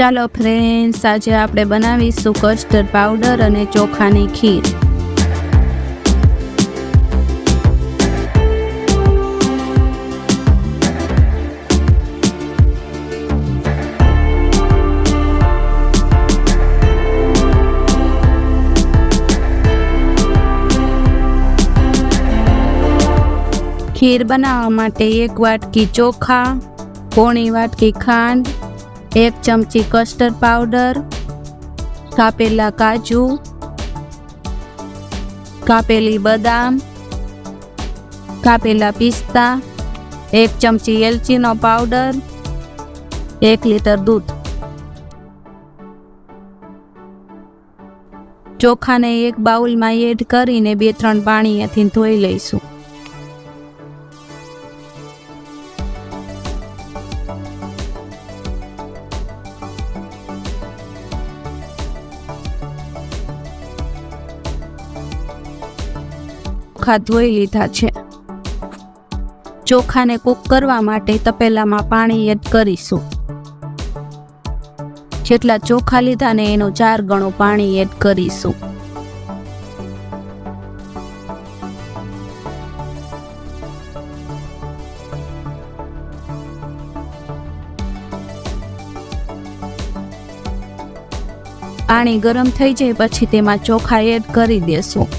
ચાલો ફ્રેન્ડ્સ, આજે આપણે બનાવીશું કસ્ટર્ડ પાવડર અને ચોખાની ખીર। ખીર બનાવવા માટે 1 વાટકી ચોખા, પોણી વાટકી ખાંડ, 1 ચમચી કસ્ટર્ડ પાવડર, કાપેલા કાજુ, કાપેલી બદામ, કાપેલા પિસ્તા, 1 ચમચી એલચીનો પાવડર, 1 લીટર દૂધ। ચોખાને એક બાઉલમાં એડ કરીને 2-3 પાણીથી ધોઈ લઈશું। ચોખા ધોઈ લીધા છે। ચોખાને કૂક કરવા માટે તપેલામાં પાણી એડ કરીશું। જેટલા ચોખા લીધા ને એનું 4 ગણું પાણી એડ કરીશું। પાણી ગરમ થઈ જાય પછી તેમાં ચોખા એડ કરી દેશું।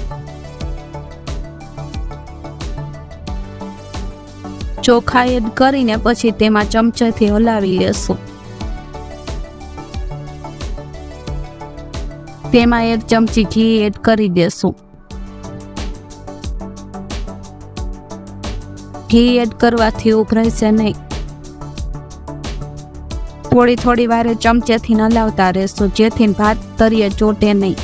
ચોખા એડ કરીને પછી તેમાં ચમચાથી હલાવી લેશું। તેમાં 1 ચમચી ઘી એડ કરી દેશું। ઘી એડ કરવાથી ઉભરાશે નહીં। થોડી વારે ચમચેથી હલાવતા રહેશું જેથી ભાત તળિયે ચોટે નહીં।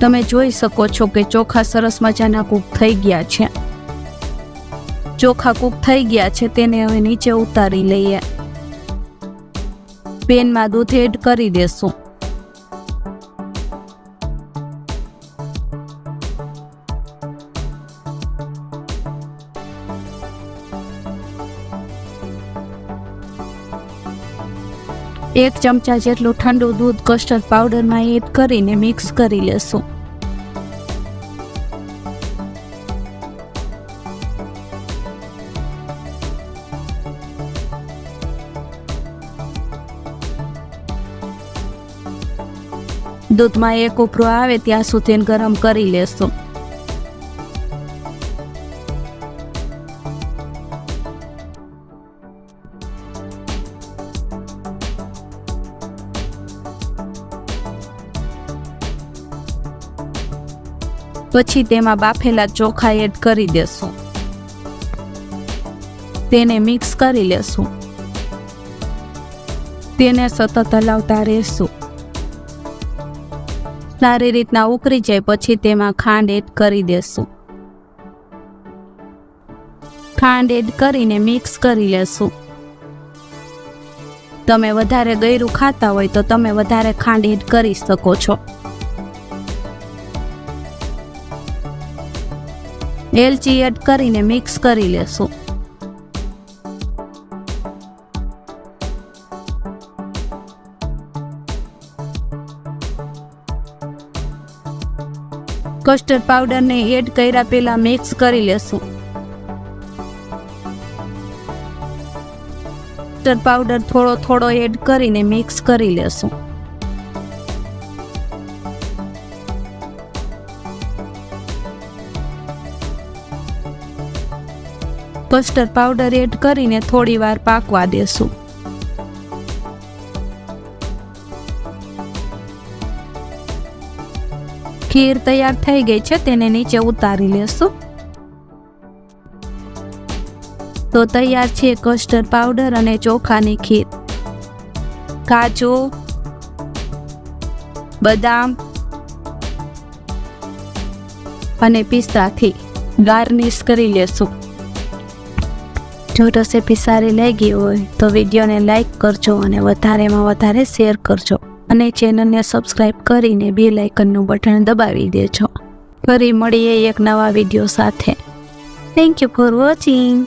તમે જોઈ શકો છો કે ચોખા સરસ મજાના કૂક થઈ ગયા છે। ચોખા કૂક થઈ ગયા છે તેને હવે નીચે ઉતારી લઈએ। પેનમાં દૂધ એડ કરી દેશું। એક ચમચા જેટલું ઠંડુ દૂધ કસ્ટર્ડ પાવડરમાં એડ કરીને મિક્સ કરી લેશું। દૂધમાં એક ઉભરો આવે ત્યાં સુધી ગરમ કરી લેશું। પછી તેમાં બાફેલા ચોખા એડ કરી દેશું। તેને મિક્સ કરી લેશું। તેને સતત હલાવતા રહેશું। સારી રીતના ઉકળી જાય પછી તેમાં ખાંડ એડ કરી દેશું। ખાંડ એડ કરીને મિક્સ કરી લેશું। તમે વધારે ગળ્યું ખાતા હોય તો તમે વધારે ખાંડ એડ કરી શકો છો। એલચી એડ કરીને મિક્સ કરી લેશું। કસ્ટર્ડ પાવડરને એડ કર્યા પહેલા મિક્સ કરી લેશું। કસ્ટર્ડ પાવડર થોડો એડ કરીને મિક્સ કરી લેશું। કસ્ટર્ડ પાવડર એડ કરીને થોડી વાર પાકવા દેશું। ખીર તૈયાર થઈ ગઈ છે તેને નીચે ઉતારી લેશું। તો તૈયાર છે કસ્ટર્ડ પાવડર અને ચોખાની ખીર। કાજુ, બદામ અને પિસ્તાથી ગાર્નિશ કરી લેશું। જો રેસીપી સારી લાગી હોય તો વિડીયોને લાઈક કરજો અને વધારેમાં વધારે શેર કરજો અને ચેનલને સબસ્ક્રાઈબ કરીને બેલ આઇકનનું બટન દબાવી દેજો. ફરી મળીએ એક નવા વિડીયો સાથે. Thank you for watching.